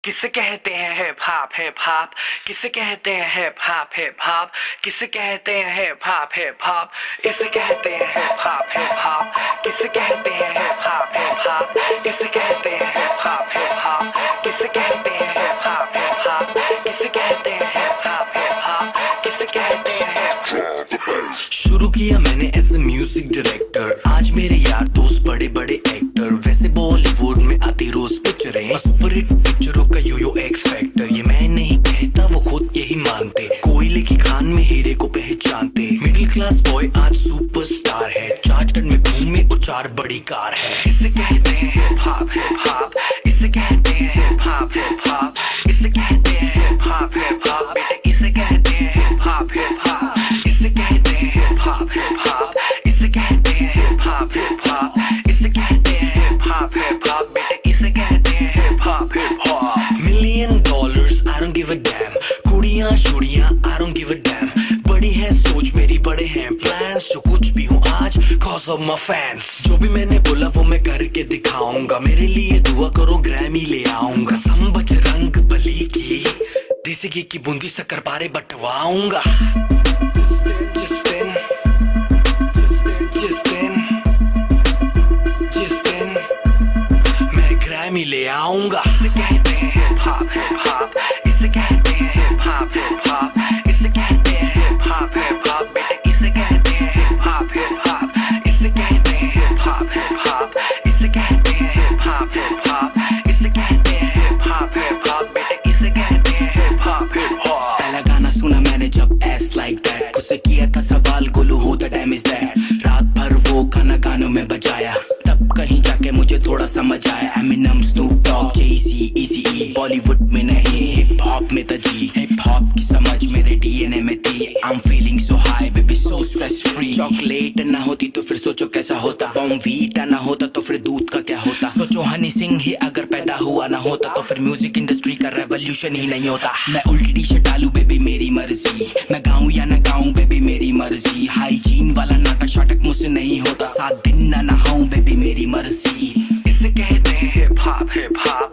किसे कहते हैं हिप हॉप हिप हॉप, किसे कहते हैं हिप हॉप हिप हॉप, किसे कहते हैं हिप हॉप हिप हॉप, इसे कहते हैं हिप हॉप हिप हॉप, किसे कहते हैं हिप हॉप हिप हॉप, इसे कहते हैं हिप हॉप हिप हॉप, किसे कहते हैं हिप हॉप हिप हॉप, किसे कहते हैं हिप हॉप हिप हॉप, किसे कहते हैं हिप हॉप। शुरू किया मैंने एज ए म्यूजिक डायरेक्टर, आज मेरे यार दोस्त बड़े बड़े एक्टर, वैसे बॉलीवुड में आती रोज पिक्चरें, सुपर हिट पिक्चरों का यो एक्स फैक्टर, ये मैं नहीं कहता वो खुद यही मानते, कोयले की खान में हीरे को पहचानते, मिडिल क्लास बॉय आज सुपरस्टार है, चार्टर्ड में घूमे और 4 बड़ी कार है। इसे कहते हैं हिप हॉप हिप हॉप, इसे कहते हैं हिप हॉप हिप हॉप, इसे कहते हैं हिप हॉप हिप हॉप, बेटे इसे कहते हैं हिप हॉप हिप हॉप, इसे कहते हैं हिप हॉप हिप हॉप, इसे कहते हैं हिप हॉप हिप हॉप, इसे कहते हैं हिप हॉप हिप हॉप, बेटे इसे कहते हैं hip hop hip hop. $1 million I don't give a damn, कुड़ियां शुड़ियां I don't give a damn, बड़ी है सोच मेरी बड़े हैं प्लान्स, जो कुछ भी हूँ आज cause of my fans, जो भी मैंने बोला वो मैं करके दिखाऊंगा, मेरे लिए दुआ करो ग्रैमी ले आऊंगा, सम बजरंग बली की देसी घी की बूंदी शक्कर पारे बंटवाऊंगा, जिस दिन मैं ग्रैमी ले आऊंगा। इसे कहते हैं हिप हॉप हिप हॉप, इसे कहते हैं हिप हॉप हिप हॉप, इसे कहते हैं हिप हॉप हिप हॉप, बेटे इसे कहते हैं हिप हॉप हिप हॉप, इसे कहते हैं हिप हॉप हिप हॉप, इसे कहते हैं हिप हॉप हिप हॉप, इसे कहते हैं हिप हॉप हिप हॉप, बेटे इसे कहते हैं हिप हॉप हिप हॉप। पहला गाना सुना मैंने जब एस लाइक दैट, खुद से किया था सवाल Golu who the dam is that, रात भर वो गाना गानों में बजाया, तब कहीं जाके मुझे थोड़ा समझ आया, एमिनम स्नूप डॉग जेसी इजी, बॉलीवुड में नहीं हिप हॉप में तजी, हिप हॉप की समझ मेरे डीएनए में थी, I am feeling so high baby so stress free, chocolate ना होती तो फिर सोचो कैसा होता, बॉर्नवीटा ना होता तो फिर दूध का क्या होता, सोचो हनी सिंह ही अगर पैदा हुआ ना होता तो फिर म्यूजिक इंडस्ट्री का रेवोल्यूशन ही नहीं होता। मैं उल्टी टी शर्ट डालूं बेबी मेरी मर्जी, मैं गाऊं या ना गाऊं बेबी मेरी मर्जी, हाइजीन वाला नाटक शाटक मुझसे नहीं होता, 7 दिन ना नहाऊं बेबी मेरी मर्जी। इसे कहते हैं हिप हॉप हिप हॉप,